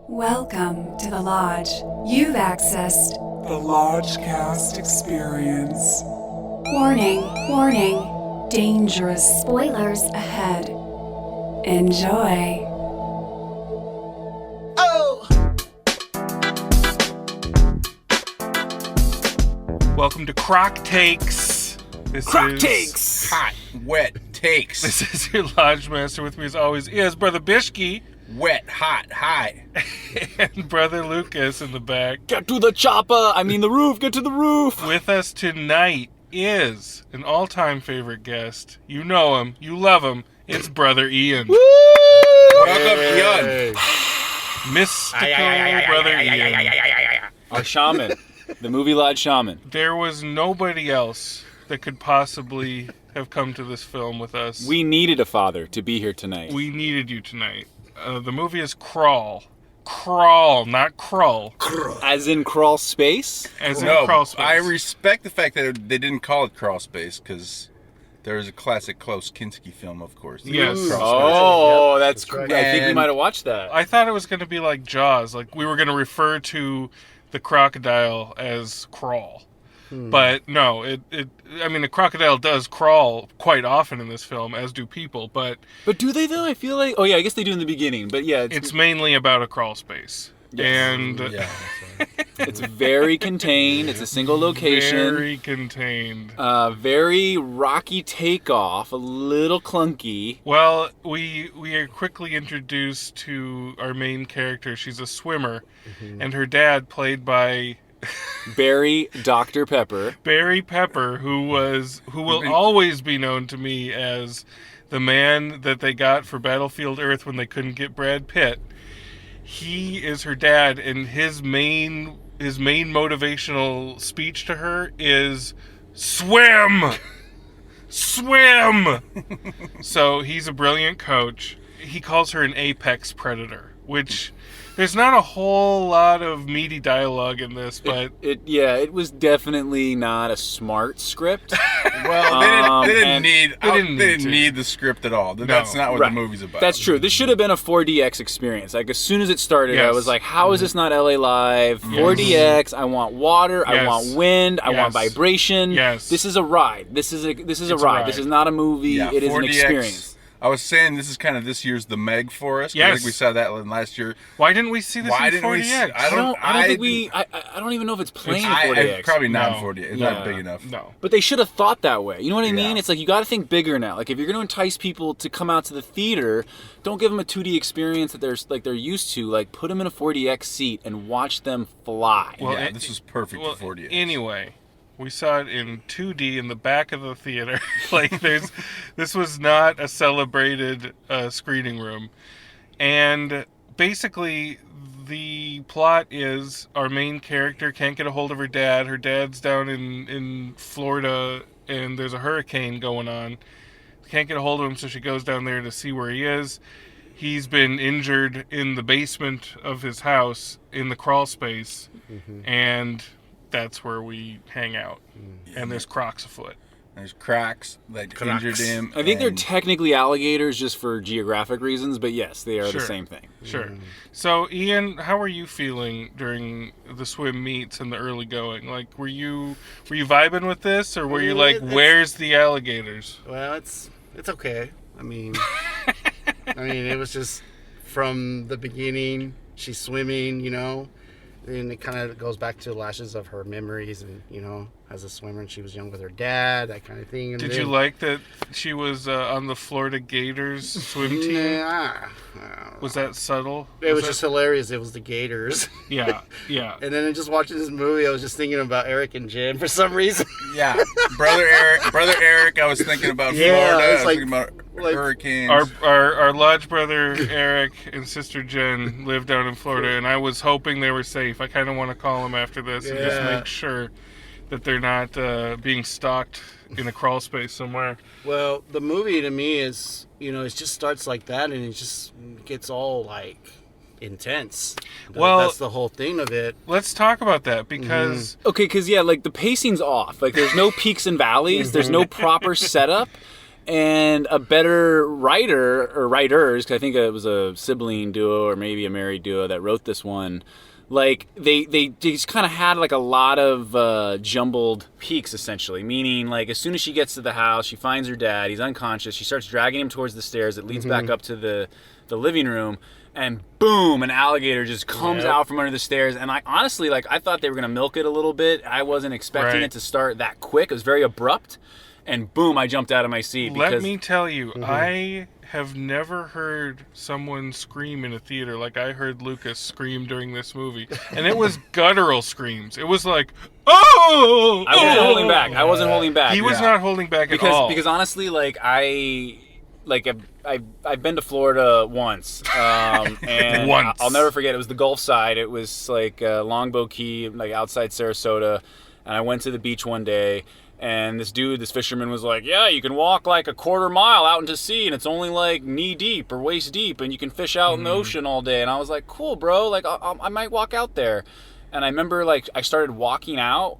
Welcome to the Lodge. You've accessed The Lodgecast Experience. Warning, warning, dangerous spoilers ahead. Enjoy. Welcome to Croc Takes. Takes! Hot, wet takes. This is your Lodge Master. With me as always is Brother Bishki Wet, hot, high. and Brother Lucas in the back. Get to the chopper! I mean the roof! Get to the roof! With us tonight is an all-time favorite guest. You know him. You love him. It's Brother Ian. Woo! Welcome, Ian. Mystical Brother Ian. Our shaman. The movie Lodge shaman. There was nobody else that could possibly have come to this film with us. We needed a father to be here tonight. We needed you tonight. The movie is Crawl. Crawl, not Krull. As in crawl space? As in No, Crawl Space. I respect the fact that they didn't call it Crawl Space because there is a classic Klaus Kinski film, of course. Yes. Crawl Space. Oh, that's cool. I think we And- might have watched that. I thought it was going to be like Jaws. Like we were going to refer to the crocodile as Crawl. But no, I mean, the crocodile does crawl quite often in this film, as do people, but But do they though? I feel like... Oh yeah, I guess they do in the beginning. But yeah, it's mainly about a crawl space. Yes. And Yeah, it's very contained. It's a single location. very contained. Very rocky takeoff. A little clunky. Well, we are quickly introduced to our main character. She's a swimmer, and her dad, played by Barry Dr. Pepper. Barry Pepper, who will always be known to me as the man that they got for Battlefield Earth when they couldn't get Brad Pitt. He is her dad, and his main motivational speech to her is swim. Swim. So he's a brilliant coach. He calls her an apex predator, which there's not a whole lot of meaty dialogue in this, but It was definitely not a smart script. well, they didn't didn't need the script at all. That's not what Right. the movie's about. That's true. This should have been a 4DX experience. Like, as soon as it started, I Yes. was like, how is this not LA Live? 4DX, I want water, I Yes. want wind, I want Yes. vibration. Yes. This is a ride. This is a a ride. ride. This is not a movie. Yeah, It is an 4DX. experience. I was saying this is kind of this year's The Meg for us. 'Cause I Yes. think we saw that last year. why didn't we see this Why in didn't we 4DX? see- I don't think we... I don't even know if it's playing in 4DX. Probably not No. 4DX. It's Yeah. not big enough. No. But they should have thought that way. You know what I mean? Yeah. It's like, you got to think bigger now. Like, if you're going to entice people to come out to the theater, don't give them a 2D experience that they're used to. Like, put them in a 4DX seat and watch them fly. Well, Yeah, this was perfect Well, for 4DX. anyway, we saw it in 2D in the back of the theater. This was not a celebrated screening room. And basically, the plot is our main character can't get a hold of her dad. Her dad's down in Florida, and there's a hurricane going on. Can't get a hold of him, so she goes down there to see where he is. He's been injured in the basement of his house in the crawl space, and that's where we hang out. And there's crocs afoot. There's cracks that injured him. I think they're and- technically alligators just for geographic reasons, but yes, they are Sure. the same thing. Sure. So, Ian, how were you feeling during the swim meets and the early going? Like, were you vibing with this, or were you like, where's the alligators? Well, it's okay. I mean, it was just from the beginning. She's swimming, and it kind of goes back to lashes of her memories, and as a swimmer, and she was young with her dad, that kind of thing. And Did then, you like that she was on the Florida Gators swim team? Yeah. Was that subtle? It was just hilarious. It was the Gators. Yeah. And then just watching this movie, I was just thinking about Eric and Jen for some reason. Yeah, brother Eric. I was thinking about Yeah, Florida. I it's was like- thinking about like- hurricanes. Our lodge brother Eric and sister Jen live down in Florida, and I was hoping they were safe. I kind of want to call them after this and just Yeah. make sure that they're not being stalked in a crawl space somewhere. Well, the movie to me is, it just starts like that, and it just gets all like intense. Well- That's the whole thing of it. Let's talk about that because Okay, because, yeah, like, the pacing's off. Like, there's no peaks and valleys. There's no proper setup. and a better writer or writers, because I think it was a sibling duo or maybe a married duo that wrote this one. Like they just kind of had like a lot of jumbled peaks, essentially. Meaning, like as soon as she gets to the house, she finds her dad. He's unconscious. She starts dragging him towards the stairs. It leads back up to the living room, and boom, an alligator just comes out from under the stairs. And I honestly, like, I thought they were gonna milk it a little bit. I wasn't expecting it to start that quick. It was very abrupt, and boom, I jumped out of my seat. Let me tell you, I have never heard someone scream in a theater like I heard Lucas scream during this movie. And it was guttural screams. It was like, oh! I wasn't holding back. I wasn't holding back. He was not holding back at all. Because honestly, like, I've been to Florida once, and Once. I'll never forget. It was the Gulf side. It was like Longboat Key, like outside Sarasota, and I went to the beach one day. And this fisherman was like, yeah, you can walk like a quarter mile out into sea, and it's only like knee deep or waist deep, and you can fish out in the ocean all day. And I was like, cool, bro. Like, I might walk out there. And I remember, like, I started walking out,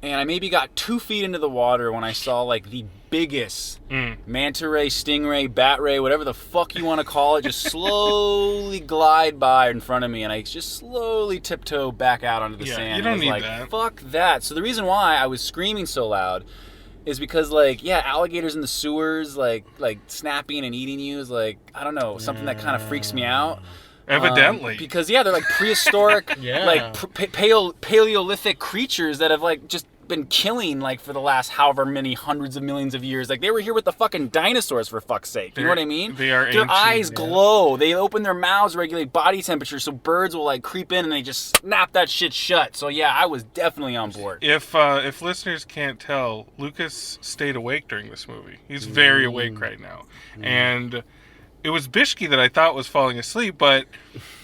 and I maybe got 2 feet into the water when I saw, like, the biggest manta ray, stingray, bat ray, whatever the fuck you want to call it, just slowly glide by in front of me, and I just slowly tiptoe back out onto the sand. You don't need like, that. Fuck that. So the reason why I was screaming so loud is because, like, yeah, alligators in the sewers, like snapping and eating you is, like, I don't know, something that kind of freaks me out. Evidently. Because, yeah, they're like prehistoric, like Paleolithic creatures that have, like, just been killing, like, for the last however many hundreds of millions of years. Like, they were here with the fucking dinosaurs, for fuck's sake. You know what I mean? They are Their ancient, eyes glow. They open their mouths, regulate body temperature, so birds will, like, creep in and they just snap that shit shut. So, yeah, I was definitely on board. If listeners can't tell, Lucas stayed awake during this movie. He's very awake right now. And it was Bishki that I thought was falling asleep, but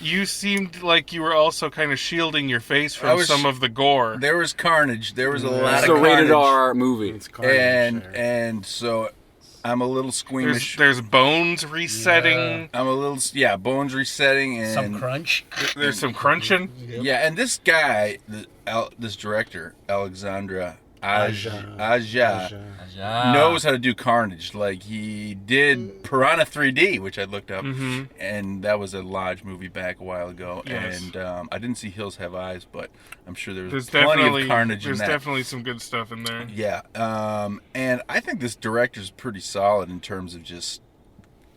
you seemed like you were also kind of shielding your face from some of the gore. There was carnage. There was a lot It's of a carnage. rated R movie. It's carnage, And so I'm a little squeamish. There's bones resetting. I'm a little, bones resetting. And some crunch. There's some crunching. Yeah, and this guy, this director, Alexandre Aja, knows how to do carnage. Like, he did Piranha 3D, which I looked up, and that was a Lodge movie back a while ago. Yes. And I didn't see Hills Have Eyes, but I'm sure there was There's plenty definitely of carnage in that. There's definitely some good stuff in there. Yeah, and I think this director's pretty solid in terms of just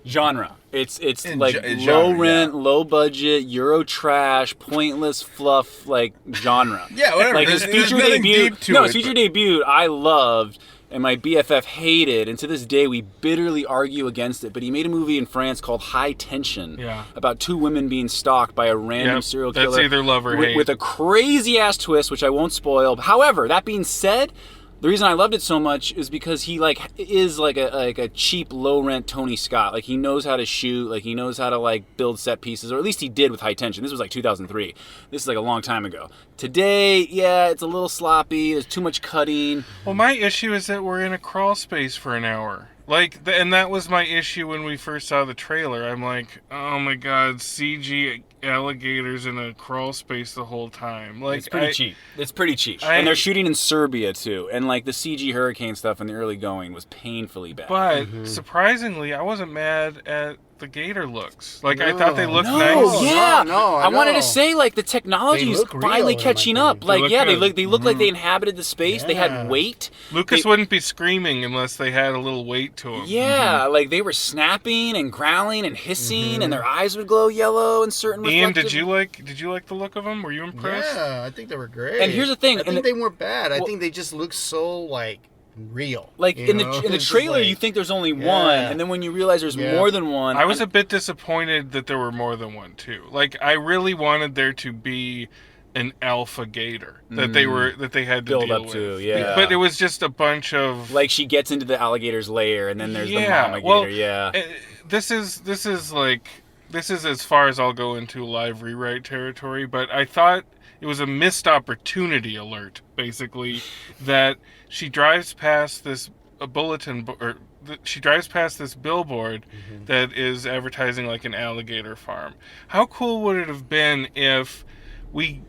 Genre. It's In like genre, low rent, low budget, Euro trash, pointless fluff, like genre. Yeah, whatever. Like his There's feature nothing debut. deep to No, it, his feature but- debut I loved, and my BFF hated, and to this day we bitterly argue against it. But he made a movie in France called High Tension, about 2 women being stalked by a random serial killer. That's either love or hate. With a crazy ass twist, which I won't spoil. However, that being said, the reason I loved it so much is because he is like a cheap, low rent Tony Scott. Like, he knows how to shoot. Like, he knows how to, like, build set pieces, or at least he did with High Tension. This was like 2003. This is like a long time ago. Today, yeah, it's a little sloppy. There's too much cutting. Well, my issue is that we're in a crawl space for an hour. Like, and that was my issue when we first saw the trailer. I'm like, oh my god, CG alligators in a crawl space the whole time. Like, It's pretty cheap. It's pretty cheap. And they're shooting in Serbia, too. And, like, the CG hurricane stuff in the early going was painfully bad. But, surprisingly, I wasn't mad at the gator looks. Like, I thought they looked No, nice. yeah. No, I wanted know. to say, like, the technology They is look real, finally in my catching opinion. up. Like, look yeah, good. they look like they inhabited the space. They had weight. Lucas wouldn't be screaming unless they had a little weight to them. Yeah, like they were snapping and growling and hissing, and their eyes would glow yellow in certain. Ian, reflective- did you like the look of them? Were you impressed? Yeah, I think they were great. And here's the thing, I and think they weren't bad. I think they just look so, like, real. Like you in know? the It's just trailer, like- you think there's only one, and then when you realize there's more than one, I was a bit disappointed that there were more than one too. Like, I really wanted there to be an alpha gator that they had to Build deal up with. to, yeah. But it was just a bunch of like she gets into the alligator's lair, and then there's the mama gator. Yeah, This is as far as I'll go into live rewrite territory, but I thought it was a missed opportunity alert, basically, that she drives past this she drives past this billboard that is advertising like an alligator farm. How cool would it have been if we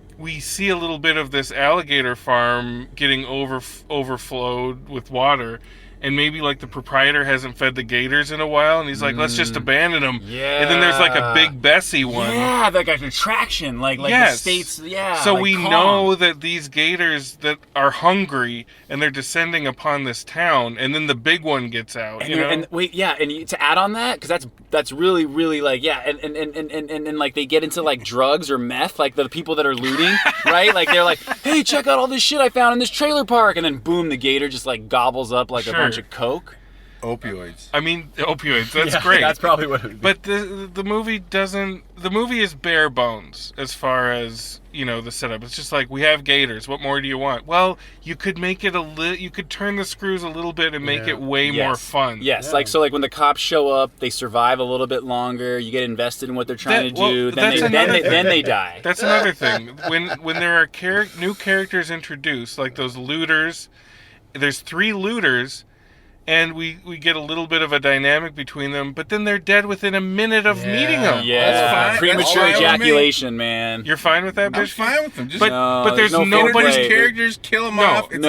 see a little bit of this alligator farm getting overflowed with water, and maybe like the proprietor hasn't fed the gators in a while, and he's like, let's just abandon them. Yeah. And then there's like a Big Bessie one. Yeah, like an attraction, like Yes. the states. Yeah. So like we Kong. know that these gators that are hungry and they're descending upon this town, and then the big one gets out. And, you know? and wait, yeah, and to add on that, because that's really, really like, yeah, and like they get into like drugs or meth, like the people that are looting, right? Like they're like, hey, check out all this shit I found in this trailer park, and then boom, the gator just like gobbles up like a bunch of coke. Opioids. I mean, opioids. That's great. That's probably what it would be. But the movie doesn't. The movie is bare bones as far as the setup. It's just like, we have gators. What more do you want? Well, you could make it you could turn the screws a little bit and make it way more fun. Yes, like so, like when the cops show up, they survive a little bit longer. You get invested in what they're trying to do. Then they die. That's another thing. When there are new characters introduced, like those looters, there's 3 looters. And we get a little bit of a dynamic between them, but then they're dead within a minute of meeting them. Yeah, That's fine. premature That's fine ejaculation, man. You're fine with that, I'm bitch? fine with them. Just But there's no nobody's fair play. characters kill them off. It's a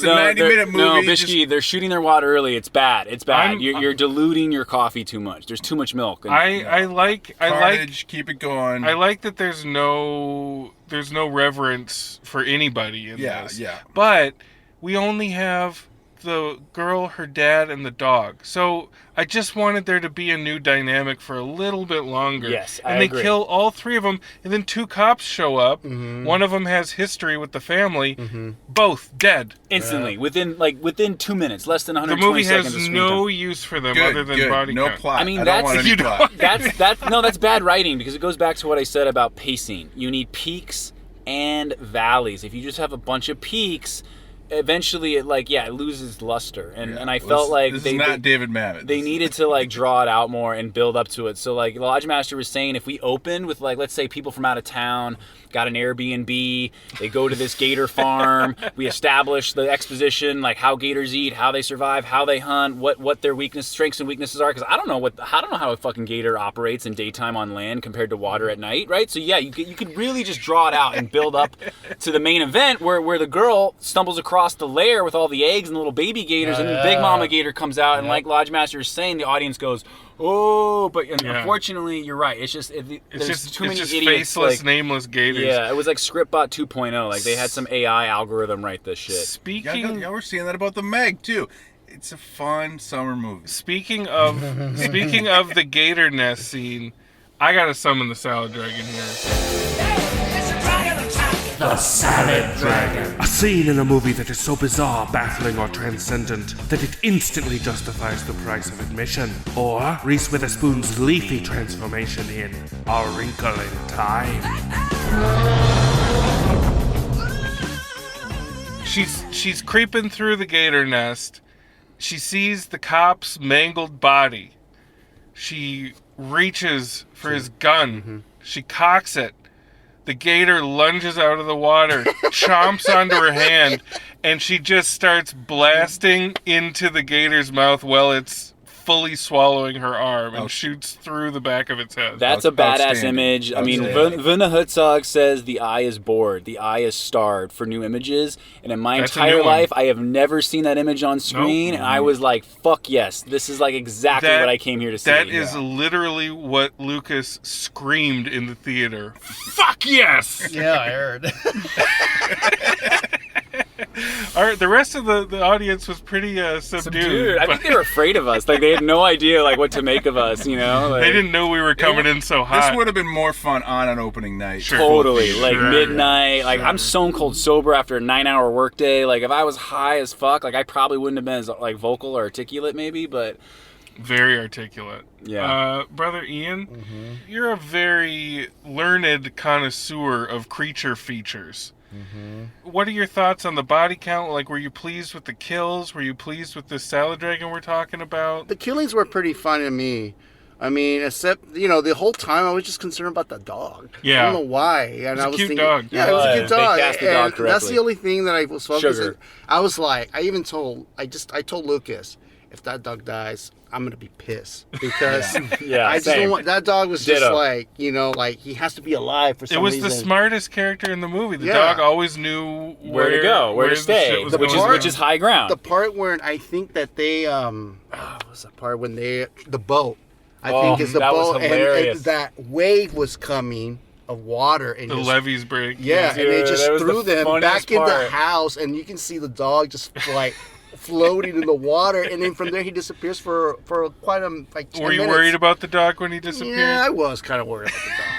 90-minute movie. No, Bishki, they're shooting their wad early. It's bad. It's bad. I'm- You're diluting your coffee too much. There's too much milk. And, I like Carnage, keep it going. I like that there's no reverence for anybody in this. Yeah. But we only have the girl, her dad, and the dog. So I just wanted there to be a new dynamic for a little bit longer. Yes, and I they agree. kill all 3 of them, and then 2 cops show up. One of them has history with the family. Both dead. instantly, within 2 minutes, less than The 120 movie seconds has of screen no time. use for them Good, other than good. body No count. plot. I mean, don't that's- want any You don't- plot. That's bad writing, because it goes back to what I said about pacing. You need peaks and valleys. If you just have a bunch of peaks, eventually it loses luster. And I felt like this is not David Mamet. they needed to like draw it out more and build up to it. So like Lodge Master was saying, if we opened with like, let's say people from out of town got an Airbnb, they go to this gator farm, we establish the exposition, like how gators eat, how they survive, how they hunt, what their strengths and weaknesses are, because I don't know how a fucking gator operates in daytime on land compared to water at night, right? So yeah, you could really just draw it out and build up to the main event where the girl stumbles across the lair with all the eggs and the little baby gators, and then Big Mama Gator comes out, and like Lodge Master is saying, the audience goes, oh, but unfortunately, you're right. It's just there's too many idiots. Faceless, like, nameless gators. yeah, it was like Scriptbot 2.0. Like they had some AI algorithm write this shit. Speaking Yeah, we're seeing that about the Meg too. It's a fun summer movie. Speaking of the gator nest scene, I gotta summon the salad dragon here. The Salad Dragon. A scene in a movie that is so bizarre, baffling, or transcendent that it instantly justifies the price of admission. Or Reese Witherspoon's leafy transformation in A Wrinkle in Time. She's creeping through the gator nest. She sees the cop's mangled body. She reaches for his gun. She cocks it. The gator lunges out of the water, chomps onto her hand, and she just starts blasting into the gator's mouth while it's fully swallowing her arm and shoots through the back of its head. That's a badass Outstanding. image. I mean, Outstanding. Vuna Hutzog says the eye is bored. The eye is starved for new images. And in my That's a entire new one. life, I have never seen that image on screen. And I was like, fuck yes. This is like exactly what I came here to see. That is literally what Lucas screamed in the theater. Fuck yes! Yeah, I heard. All right, the rest of the audience was pretty subdued. Dude, I but think they were afraid of us. Like, they had no idea, like, what to make of us, you know? Like, they didn't know we were coming in so hot. This would have been more fun on an opening night. Sure. Totally. Like, Sure. midnight. Like, I'm stone cold sober after a 9-hour workday. Like, if I was high as fuck, like, I probably wouldn't have been as, like, vocal or articulate, maybe, but... Very articulate. Yeah. Brother Ian, you're a very learned connoisseur of creature features. What are your thoughts on the body count? Like, were you pleased with the kills? Were you pleased with this salad dragon we're talking about? The killings were pretty fun to me. I mean, except, the whole time I was just concerned about the dog. Yeah. I don't know why. And It's a I was cute thinking, dog. Yeah, it was a cute They dog. cast the dog And that's correctly. the only thing that I was focused Sugar. on. I was like, I told Lucas, if that dog dies, I'm going to be pissed. Because Yeah, I just same. don't want, that dog was just Ditto. like, you know, like he has to be alive for some It was reason. the smartest character in the movie. The Yeah. dog always knew Where to go, where to the stay, shit was which going is on. high ground. The part where I think that they, what was that part when the boat, I Oh, think is the that was boat, and hilarious. that wave was coming of water and The just, levees break. yeah, and it Dude, just that was threw the them funniest back in the part. house, and you can see the dog just like floating in the water, and then from there he disappears for quite a like 10 Were you minutes. worried about the dog when he disappeared? Yeah, I was kind of worried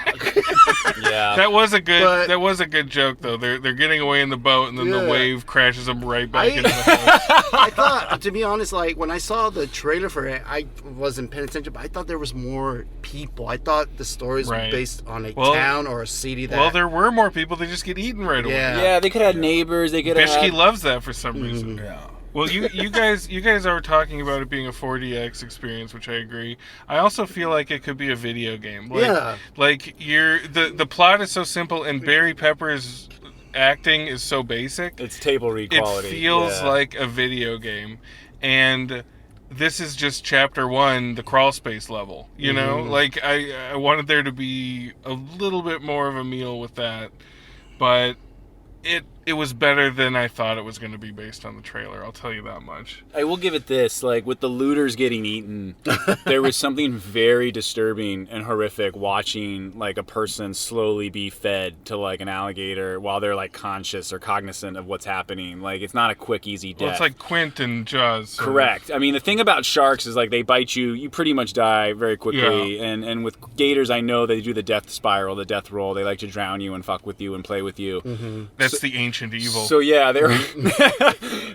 about the dog. Yeah. That was a good. But- that was a good joke, though. They're getting away in the boat, and then the Yeah. wave crashes them right back I- into the house. I thought, to be honest, like when I saw the trailer for it, I wasn't paying attention, but I thought there was more people. I thought the stories Right. were based on a Well- town or a city that. Well, there were more people. They just get eaten right away. Yeah. Yeah, they could have neighbors. They could have. Bishke loves that for some reason. Yeah. Well, you guys are talking about it being a 4DX experience, which I agree. I also feel like it could be a video game. Like, Yeah. Like the plot is so simple, and Barry Pepper's acting is so basic. It's table read It quality. feels Yeah. like a video game, and this is just chapter 1, the crawl space level. You know, like I wanted there to be a little bit more of a meal with that, but it was better than I thought it was going to be based on the trailer. I'll tell you that much. I will give it this, like with the looters getting eaten, there was something very disturbing and horrific watching like a person slowly be fed to like an alligator while they're like conscious or cognizant of what's happening. Like it's not a quick, easy death. Well, it's like Quint and Jaws. sort of. Correct. I mean, the thing about sharks is like they bite you pretty much die very quickly. Yeah. And with gators, I know they do the death spiral, the death roll. They like to drown you and fuck with you and play with you. That's the ancient evil. So yeah, there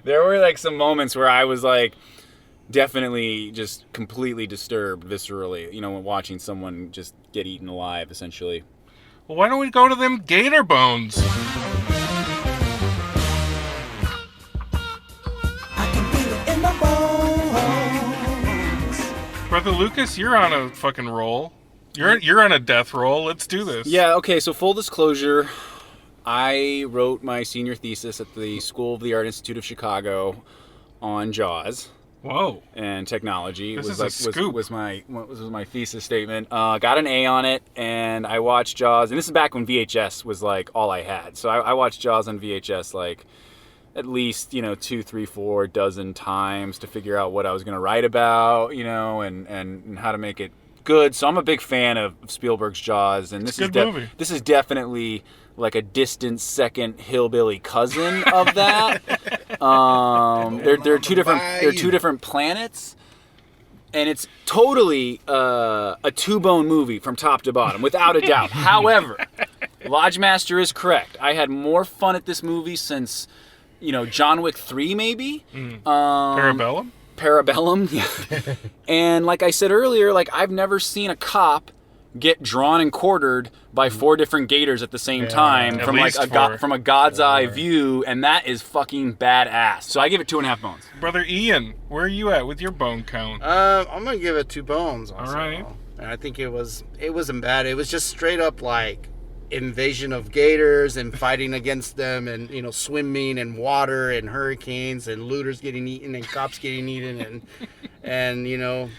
there were like some moments where I was like definitely just completely disturbed viscerally, you know, when watching someone just get eaten alive essentially. Well, why don't we go to them gator bones? Brother Lucas, you're on a fucking roll. You're on a death roll. Let's do this. Yeah, okay, so full disclosure, I wrote my senior thesis at the School of the Art Institute of Chicago on Jaws Whoa. and technology. This was is a like scoop. was my thesis statement. Got an A on it, and I watched Jaws, and this is back when VHS was like all I had. So I watched Jaws on VHS like at least 2, 3, 4 dozen times to figure out what I was going to write about, and how to make it good. So I'm a big fan of Spielberg's Jaws, and It's a good movie. this is definitely like a distant second hillbilly cousin of that. They're two different planets, and it's totally a two-bone movie from top to bottom, without a doubt. However, Lodgemaster is correct. I had more fun at this movie since John Wick 3, maybe. Parabellum? Parabellum, yeah. And like I said earlier, like I've never seen a cop get drawn and quartered by 4 different gators at the same time At from like least 4. from a god's eye view, and that is fucking badass. So I give it 2.5 bones. Brother Ian, where are you at with your bone count? I'm gonna give it 2 bones. Also. All right. And I think it wasn't bad. It was just straight up like invasion of gators and fighting against them, and swimming in water and hurricanes and looters getting eaten and cops getting eaten and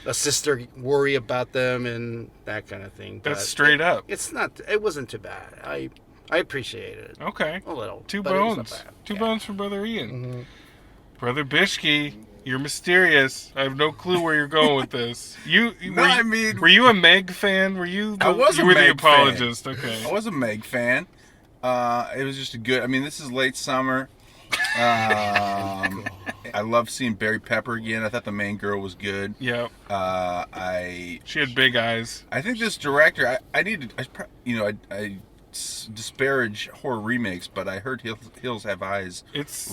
a sister worry about them and that kind of thing. That's But straight up. It wasn't too bad. I appreciated it Okay. a little. 2 but it was not bones. bad. 2 Yeah. bones from Brother Ian. Brother Bishke, you're mysterious. I have no clue where you're going with this. Were you a Meg fan? Were you? I was you a were the Meg apologist. fan. Okay. I was a Meg fan. It was just a good. I mean, this is late summer. I love seeing Barry Pepper again. I thought the main girl was good. Yeah. I She had big eyes. think this director. I disparage horror remakes, but I heard Hills Have Eyes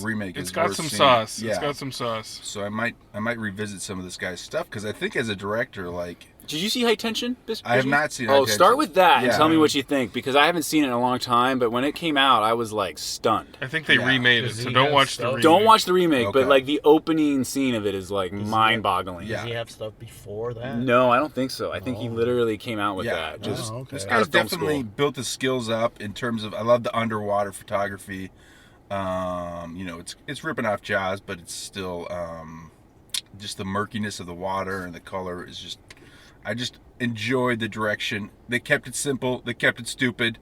remake. It's is got worth some seeing. sauce. Yeah. It's got some sauce. So I might revisit some of this guy's stuff because I think as a director, like Did you see High Tension? I have not seen. Oh, start with that and Yeah. tell me what you think, because I haven't seen it in a long time, but when it came out, I was like stunned. I think they Yeah. remade it, Does so he don't have watch the stuff? remake. Don't watch the remake, Okay. but like the opening scene of it is like mind-boggling. Yeah. Does he have stuff before that? No, I don't think so. I think he literally came out with Yeah. that. Just Oh, okay. This out guy's of film definitely school. built his skills up in terms of. I love the underwater photography. It's ripping off Jaws, but it's still just the murkiness of the water and the color is just. I just enjoyed the direction. They kept it simple. They kept it stupid.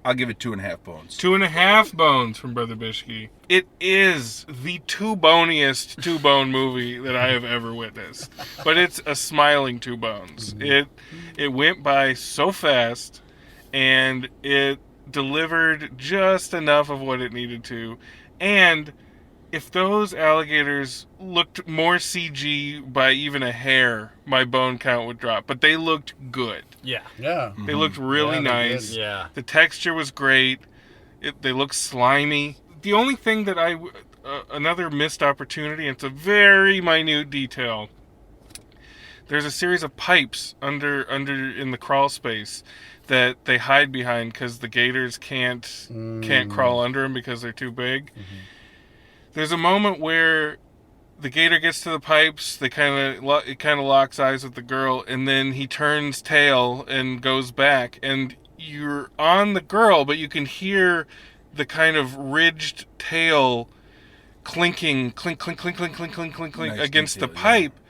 I'll give it 2.5 bones. 2.5 bones from Brother Bishke. It is the two-boniest two-bone movie that I have ever witnessed. But it's a smiling two bones. It went by so fast, and it delivered just enough of what it needed to. And if those alligators looked more CG by even a hair, my bone count would drop. But they looked good. Yeah. Yeah. They looked really Yeah, they nice. did. Yeah. The texture was great. They looked slimy. The only thing that another missed opportunity, and it's a very minute detail. There's a series of pipes under in the crawl space that they hide behind because the gators can't crawl under them because they're too big. Mm-hmm. There's a moment where the gator gets to the pipes. It kind of locks eyes with the girl, and then he turns tail and goes back. And you're on the girl, but you can hear the kind of ridged tail clinking, clink, clink, clink, clink, clink, clink, clink, clink Nice against detail, the pipe. Yeah.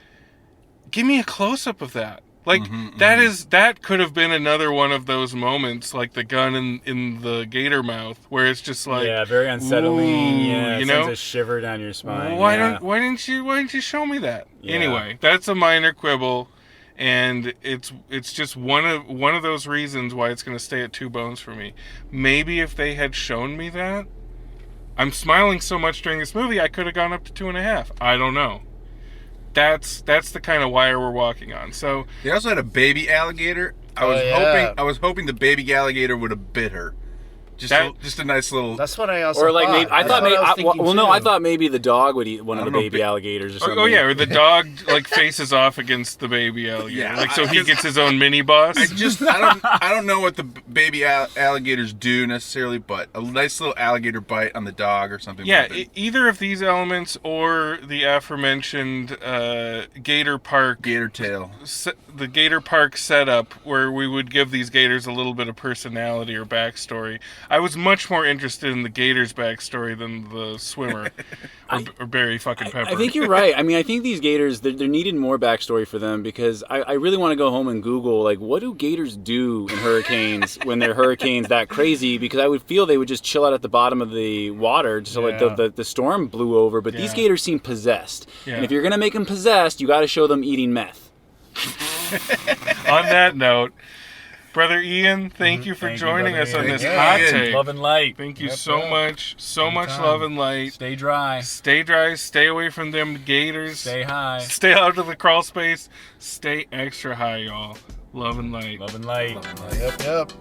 Give me a close up of that. Like that could have been another one of those moments, like the gun in the gator mouth, where it's just like very unsettling. Ooh, Yeah, you it know, sends a shiver down your spine. why didn't you show me that? Yeah. Anyway, that's a minor quibble, and it's just one of those reasons why it's going to stay at 2 bones for me. Maybe if they had shown me that, I'm smiling so much during this movie, I could have gone up to 2.5. I don't know. That's the kind of wire we're walking on. So They also had a baby alligator. I was hoping the baby alligator would have bit her. Just a nice little. That's what I also Or like thought. maybe I That's thought what maybe I was thinking too. I thought maybe the dog would eat one of the don't know, baby alligators or something. oh yeah, or the dog like faces off against the baby alligator, Yeah, like so he gets his own mini boss. I don't know what the baby alligators do necessarily, but a nice little alligator bite on the dog or something. Yeah, would have been- either of these elements or the aforementioned Gator Park, gator tail. the Gator Park setup, where we would give these gators a little bit of personality or backstory. I was much more interested in the gator's backstory than the swimmer or Barry fucking Pepper. I think you're right. I mean, I think these gators, there needed more backstory for them because I really want to go home and Google, like, what do gators do in hurricanes when they're hurricanes that crazy? Because I would feel they would just chill out at the bottom of the water so like the storm blew over. But these gators seem possessed. Yeah. And if you're going to make them possessed, you got to show them eating meth. On that note, Brother Ian, thank you for joining us on this hot take. Love and light. Thank you so much. So much love and light. Stay dry. Stay dry. Stay away from them gators. Stay high. Stay out of the crawl space. Stay extra high, y'all. Love and light. Love and light. Yep.